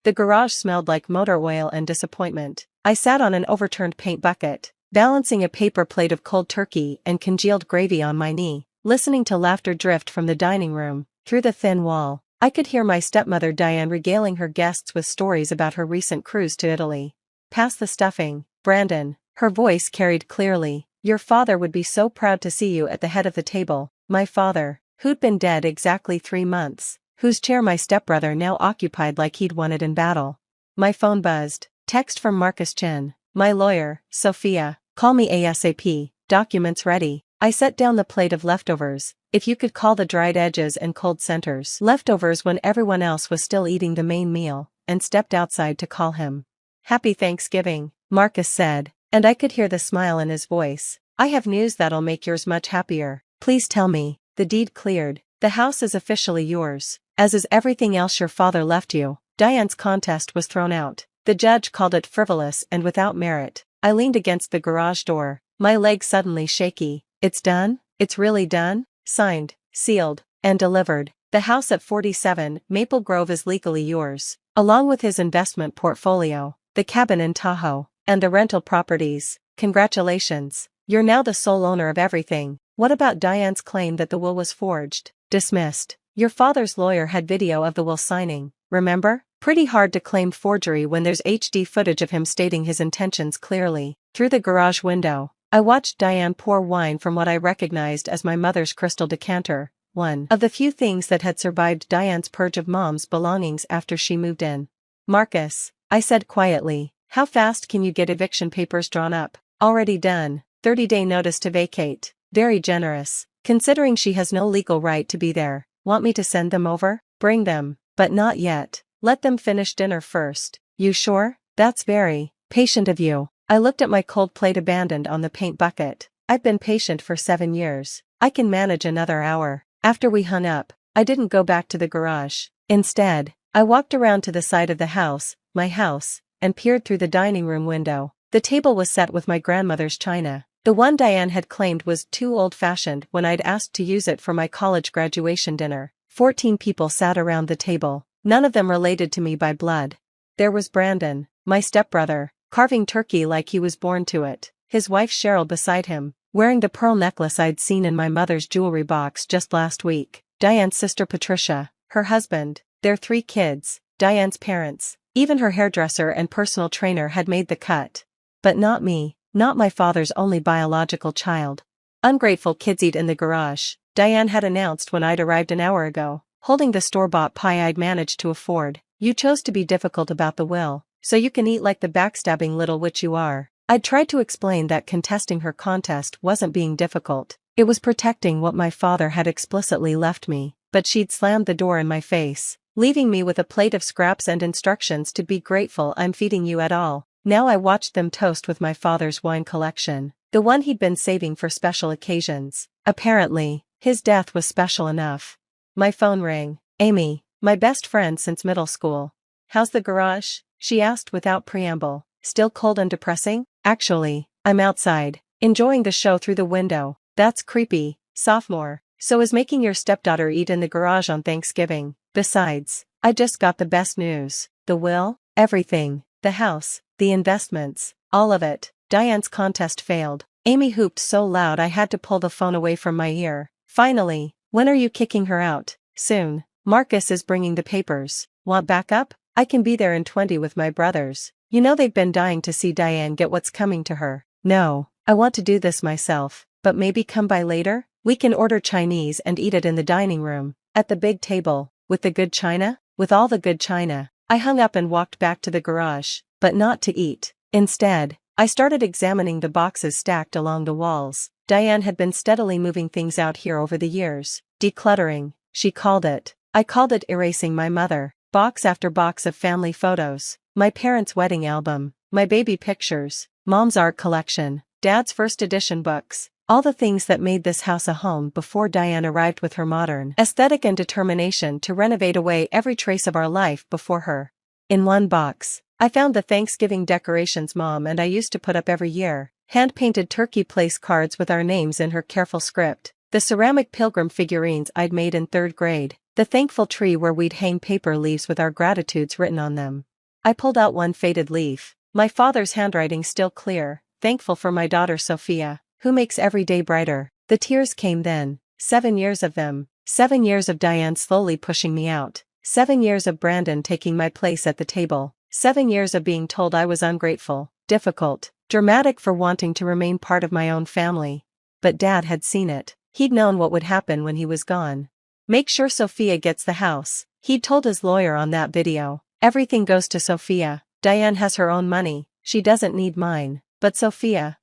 The garage smelled like motor oil and disappointment. I sat on an overturned paint bucket, balancing a paper plate of cold turkey and congealed gravy on my knee, listening to laughter drift from the dining room. Through the thin wall, I could hear my stepmother Diane regaling her guests with stories about her recent cruise to Italy. "Pass the stuffing, Brandon," her voice carried clearly. "Your father would be so proud to see you at the head of the table." My father, who'd been dead exactly 3 months, whose chair my stepbrother now occupied like he'd won it in battle. My phone buzzed. Text from Marcus Chin. "My lawyer, Sophia. Call me ASAP. Documents ready." I set down the plate of leftovers, if you could call the dried edges and cold centers leftovers when everyone else was still eating the main meal, and stepped outside to call him. "Happy Thanksgiving," Marcus said, and I could hear the smile in his voice. "I have news that'll make yours much happier. Please tell me." The deed cleared. "The house is officially yours, as is everything else your father left you." Diane's contest was thrown out. The judge called it frivolous and without merit. I leaned against the garage door, my legs suddenly shaky. "It's done? It's really done? Signed, sealed, and delivered. The house at 47 Maple Grove is legally yours, along with his investment portfolio, the cabin in Tahoe, and the rental properties. Congratulations. You're now the sole owner of everything." "What about Diane's claim that the will was forged?" "Dismissed. Your father's lawyer had video of the will signing, remember? Pretty hard to claim forgery when there's HD footage of him stating his intentions clearly." Through the garage window, I watched Diane pour wine from what I recognized as my mother's crystal decanter, one of the few things that had survived Diane's purge of mom's belongings after she moved in. "Marcus," I said quietly, "how fast can you get eviction papers drawn up?" "Already done. 30-day notice to vacate." "Very generous, considering she has no legal right to be there." "Want me to send them over?" "Bring them, but not yet. Let them finish dinner first." "You sure? That's very patient of you." I looked at my cold plate abandoned on the paint bucket. "I've been patient for 7 years. I can manage another hour." After we hung up, I didn't go back to the garage. Instead, I walked around to the side of the house, my house, and peered through the dining room window. The table was set with my grandmother's china. The one Diane had claimed was too old-fashioned when I'd asked to use it for my college graduation dinner. 14 people sat around the table, none of them related to me by blood. There was Brandon, my stepbrother, carving turkey like he was born to it, his wife Cheryl beside him, wearing the pearl necklace I'd seen in my mother's jewelry box just last week, Diane's sister Patricia, her husband, their 3 kids, Diane's parents, even her hairdresser and personal trainer had made the cut. But not me, not my father's only biological child. "Ungrateful kids eat in the garage," Diane had announced when I'd arrived an hour ago, holding the store-bought pie I'd managed to afford. "You chose to be difficult about the will, so you can eat like the backstabbing little witch you are." I'd tried to explain that contesting her contest wasn't being difficult, it was protecting what my father had explicitly left me, but she'd slammed the door in my face, leaving me with a plate of scraps and instructions to be grateful I'm feeding you at all. Now I watched them toast with my father's wine collection, the one he'd been saving for special occasions. Apparently, his death was special enough. My phone rang. Amy, my best friend since middle school. "How's the garage?" she asked without preamble. "Still cold and depressing?" "Actually, I'm outside, enjoying the show through the window." "That's creepy, sophomore. So is making your stepdaughter eat in the garage on Thanksgiving. Besides, I just got the best news. The will, everything, the house, the investments, all of it." Diane's contest failed. Amy hooped so loud I had to pull the phone away from my ear. "Finally, when are you kicking her out?" "Soon. Marcus is bringing the papers." "Want backup?" "I can be there in 20 with my brothers. You know they've been dying to see Diane get what's coming to her." "No, I want to do this myself, but maybe come by later? We can order Chinese and eat it in the dining room, at the big table, with the good china?" "With all the good china." I hung up and walked back to the garage, but not to eat. Instead, I started examining the boxes stacked along the walls. Diane had been steadily moving things out here over the years. Decluttering, she called it. I called it erasing my mother. Box after box of family photos, my parents' wedding album, my baby pictures, mom's art collection, dad's first edition books, all the things that made this house a home before Diane arrived with her modern aesthetic and determination to renovate away every trace of our life before her. In one box, I found the Thanksgiving decorations Mom and I used to put up every year, hand-painted turkey place cards with our names in her careful script, the ceramic pilgrim figurines I'd made in 3rd grade, the thankful tree where we'd hang paper leaves with our gratitudes written on them. I pulled out one faded leaf. My father's handwriting still clear, thankful for my daughter Sophia, who makes every day brighter. The tears came then. 7 years of them. 7 years of Diane slowly pushing me out. 7 years of Brandon taking my place at the table. 7 years of being told I was ungrateful, difficult, dramatic for wanting to remain part of my own family. But Dad had seen it. He'd known what would happen when he was gone. Make sure Sophia gets the house. He'd told his lawyer on that video. Everything goes to Sophia. Diane has her own money. She doesn't need mine. But Sophia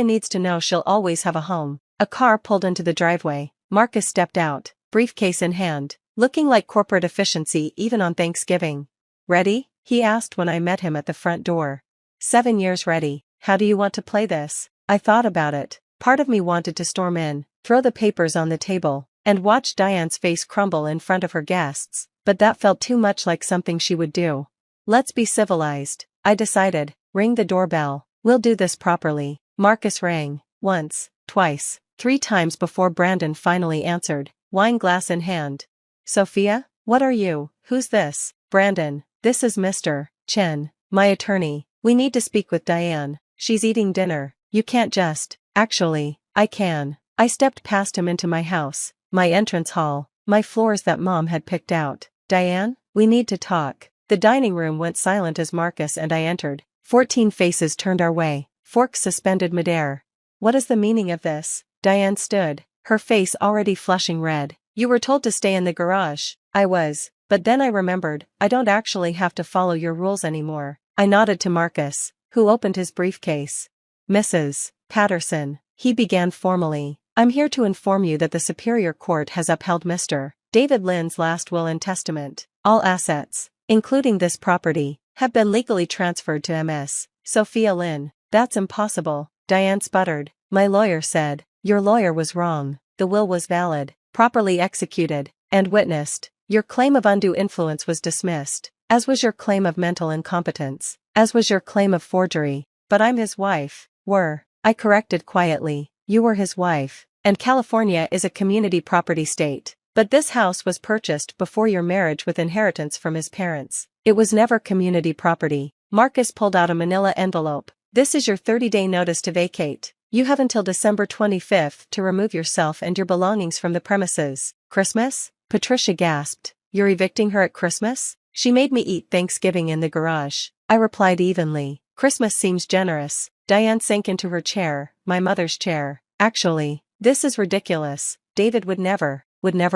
needs to know she'll always have a home. A car pulled into the driveway. Marcus stepped out, briefcase in hand, looking like corporate efficiency even on Thanksgiving. Ready? He asked when I met him at the front door. 7 years ready. How do you want to play this? I thought about it. Part of me wanted to storm in, throw the papers on the table, and watch Diane's face crumble in front of her guests, but that felt too much like something she would do. Let's be civilized, I decided. Ring the doorbell. We'll do this properly. Marcus rang. Once, twice, 3 times before Brandon finally answered, wine glass in hand. Sophia? What are you? Who's this? Brandon, this is Mr. Chen, my attorney. We need to speak with Diane. She's eating dinner. You can't just. Actually, I can. I stepped past him into my house, my entrance hall, my floors that Mom had picked out. Diane, we need to talk. The dining room went silent as Marcus and I entered. 14 faces turned our way, forks suspended midair. What is the meaning of this? Diane stood, her face already flushing red. You were told to stay in the garage. I was, but then I remembered, I don't actually have to follow your rules anymore. I nodded to Marcus, who opened his briefcase. Mrs. Patterson, he began formally. I'm here to inform you that the Superior Court has upheld Mr. David Lynn's last will and testament. All assets, including this property, have been legally transferred to Ms. Sophia Lynn. That's impossible, Diane sputtered. My lawyer said, your lawyer was wrong. The will was valid, properly executed, and witnessed. Your claim of undue influence was dismissed, as was your claim of mental incompetence, as was your claim of forgery. But I'm his wife. I corrected quietly. You were his wife, and California is a community property state. But this house was purchased before your marriage with inheritance from his parents. It was never community property. Marcus pulled out a manila envelope. This is your 30-day notice to vacate. You have until December 25th to remove yourself and your belongings from the premises. Christmas? Patricia gasped. You're evicting her at Christmas? She made me eat Thanksgiving in the garage. I replied evenly. Christmas seems generous. Diane sank into her chair, my mother's chair. Actually, this is ridiculous. David would never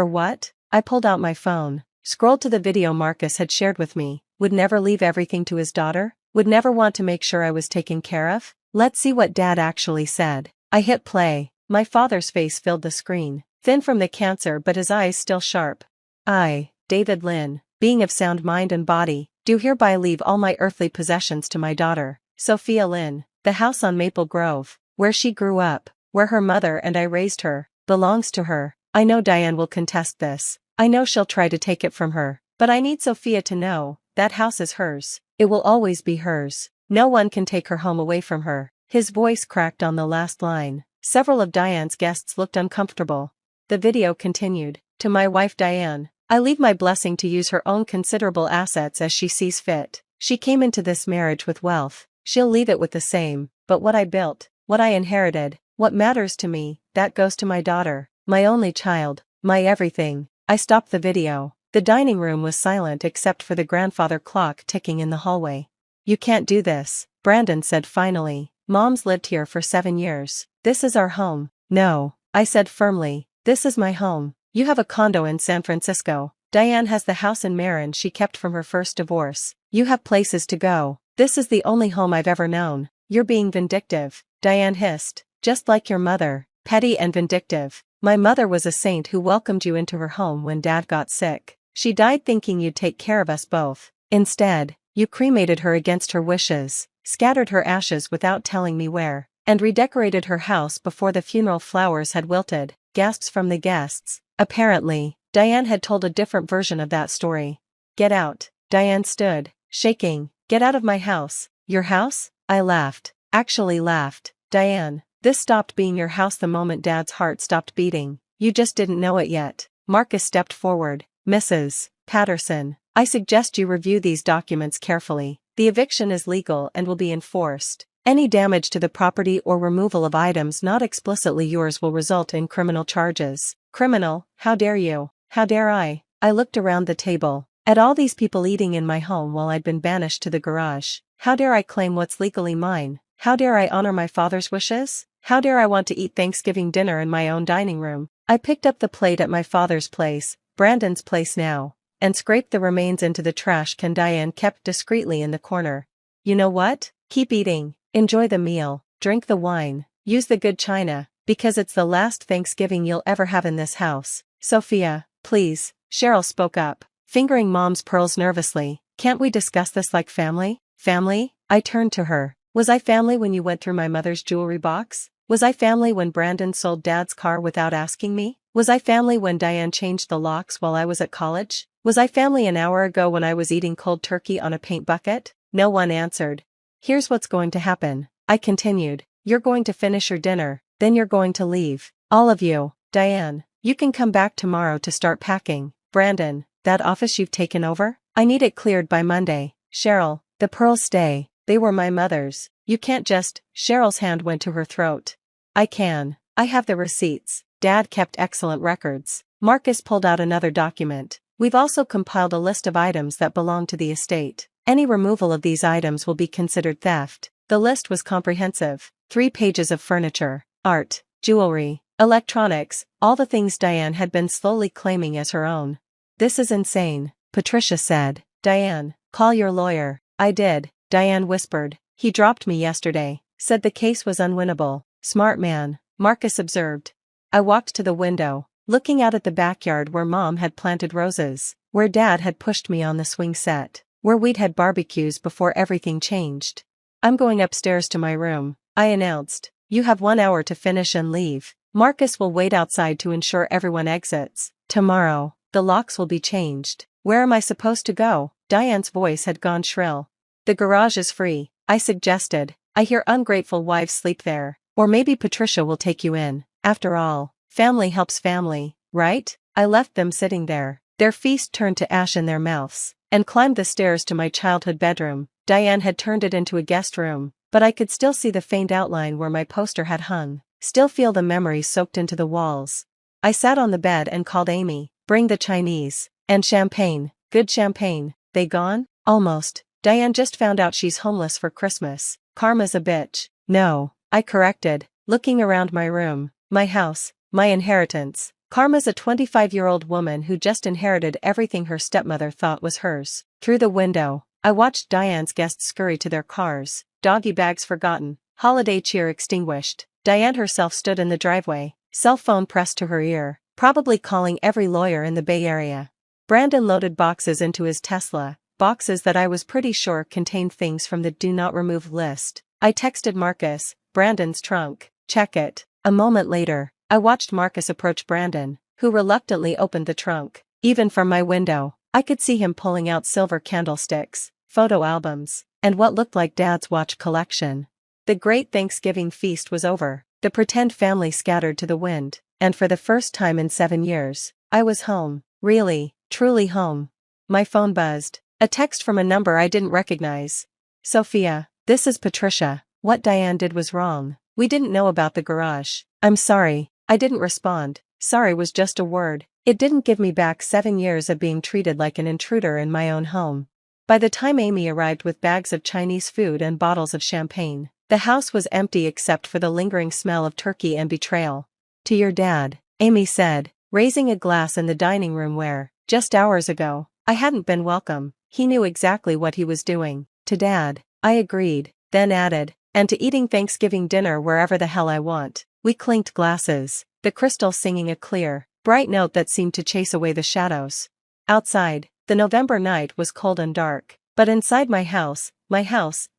what? I pulled out my phone, scrolled to the video Marcus had shared with me. Would never leave everything to his daughter? Would never want to make sure I was taken care of? Let's see what Dad actually said. I hit play. My father's face filled the screen, thin from the cancer but his eyes still sharp. I, David Lynn, being of sound mind and body, do hereby leave all my earthly possessions to my daughter, Sophia Lynn. The house on Maple Grove, where she grew up, where her mother and I raised her, belongs to her. I know Diane will contest this. I know she'll try to take it from her. But I need Sophia to know, that house is hers. It will always be hers. No one can take her home away from her. His voice cracked on the last line. Several of Diane's guests looked uncomfortable. The video continued. To my wife Diane, I leave my blessing to use her own considerable assets as she sees fit. She came into this marriage with wealth. She'll leave it with the same, but what I built, what I inherited, what matters to me, that goes to my daughter, my only child, my everything. I stopped the video. The dining room was silent except for the grandfather clock ticking in the hallway. You can't do this, Brandon said finally. Mom's lived here for 7 years. This is our home. No, I said firmly, this is my home. You have a condo in San Francisco. Diane has the house in Marin she kept from her first divorce. You have places to go. This is the only home I've ever known. You're being vindictive, Diane hissed. Just like your mother, petty and vindictive. My mother was a saint who welcomed you into her home when Dad got sick. She died thinking you'd take care of us both. Instead, you cremated her against her wishes, scattered her ashes without telling me where, and redecorated her house before the funeral flowers had wilted. Gasps from the guests. Apparently, Diane had told a different version of that story. Get out. Diane stood, shaking. Get out of my house. Your house? I laughed. Actually laughed. Diane, this stopped being your house the moment Dad's heart stopped beating. You just didn't know it yet. Marcus stepped forward. Mrs. Patterson, I suggest you review these documents carefully. The eviction is legal and will be enforced. Any damage to the property or removal of items not explicitly yours will result in criminal charges. Criminal, how dare you? How dare I? I looked around the table, at all these people eating in my home while I'd been banished to the garage. How dare I claim what's legally mine? How dare I honor my father's wishes? How dare I want to eat Thanksgiving dinner in my own dining room? I picked up the plate at my father's place, Brandon's place now, and scraped the remains into the trash can Diane kept discreetly in the corner. You know what? Keep eating, enjoy the meal, drink the wine, use the good china, because it's the last Thanksgiving you'll ever have in this house. Sophia, please, Cheryl spoke up, fingering Mom's pearls nervously. Can't we discuss this like family? Family? I turned to her. Was I family when you went through my mother's jewelry box? Was I family when Brandon sold Dad's car without asking me? Was I family when Diane changed the locks while I was at college? Was I family an hour ago when I was eating cold turkey on a paint bucket? No one answered. Here's what's going to happen, I continued. You're going to finish your dinner, then you're going to leave. All of you. Diane, you can come back tomorrow to start packing. Brandon, that office you've taken over? I need it cleared by Monday. Cheryl, the pearls stay. They were my mother's. You can't just. Cheryl's hand went to her throat. I can. I have the receipts. Dad kept excellent records. Marcus pulled out another document. We've also compiled a list of items that belong to the estate. Any removal of these items will be considered theft. The list was comprehensive. 3 pages of furniture, art, jewelry, electronics, all the things Diane had been slowly claiming as her own. This is insane, Patricia said. Diane, call your lawyer. I did, Diane whispered. He dropped me yesterday, said the case was unwinnable. Smart man, Marcus observed. I walked to the window, looking out at the backyard where Mom had planted roses, where Dad had pushed me on the swing set, where we'd had barbecues before everything changed. I'm going upstairs to my room, I announced. You have 1 hour to finish and leave. Marcus will wait outside to ensure everyone exits. Tomorrow, the locks will be changed. Where am I supposed to go? Diane's voice had gone shrill. The garage is free, I suggested. I hear ungrateful wives sleep there. Or maybe Patricia will take you in. After all, family helps family, right? I left them sitting there, their feast turned to ash in their mouths, and climbed the stairs to my childhood bedroom. Diane had turned it into a guest room, but I could still see the faint outline where my poster had hung, still feel the memories soaked into the walls. I sat on the bed and called Amy. Bring the Chinese. And champagne. Good champagne. They gone? Almost. Diane just found out she's homeless for Christmas. Karma's a bitch. No, I corrected, looking around my room, my house, my inheritance. Karma's a 25-year-old woman who just inherited everything her stepmother thought was hers. Through the window, I watched Diane's guests scurry to their cars, doggy bags forgotten, holiday cheer extinguished. Diane herself stood in the driveway, cell phone pressed to her ear, probably calling every lawyer in the Bay Area. Brandon loaded boxes into his Tesla, boxes that I was pretty sure contained things from the do not remove list. I texted Marcus, Brandon's trunk, check it. A moment later, I watched Marcus approach Brandon, who reluctantly opened the trunk. Even from my window, I could see him pulling out silver candlesticks, photo albums, and what looked like Dad's watch collection. The great Thanksgiving feast was over, the pretend family scattered to the wind, and for the first time in 7 years, I was home, really, truly home. My phone buzzed, a text from a number I didn't recognize. Sophia, this is Patricia. What Diane did was wrong. We didn't know about the garage. I'm sorry. I didn't respond. Sorry was just a word. It didn't give me back 7 years of being treated like an intruder in my own home. By the time Amy arrived with bags of Chinese food and bottles of champagne, the house was empty except for the lingering smell of turkey and betrayal. To your dad, Amy said, raising a glass in the dining room where, just hours ago, I hadn't been welcome. He knew exactly what he was doing. To Dad, I agreed, then added, and to eating Thanksgiving dinner wherever the hell I want. We clinked glasses, the crystal singing a clear, bright note that seemed to chase away the shadows. Outside, the November night was cold and dark, but inside my house,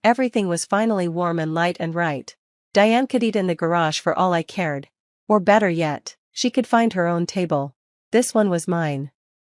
everything was finally warm and light and right. Diane could eat in the garage for all I cared. Or better yet, she could find her own table. This one was mine.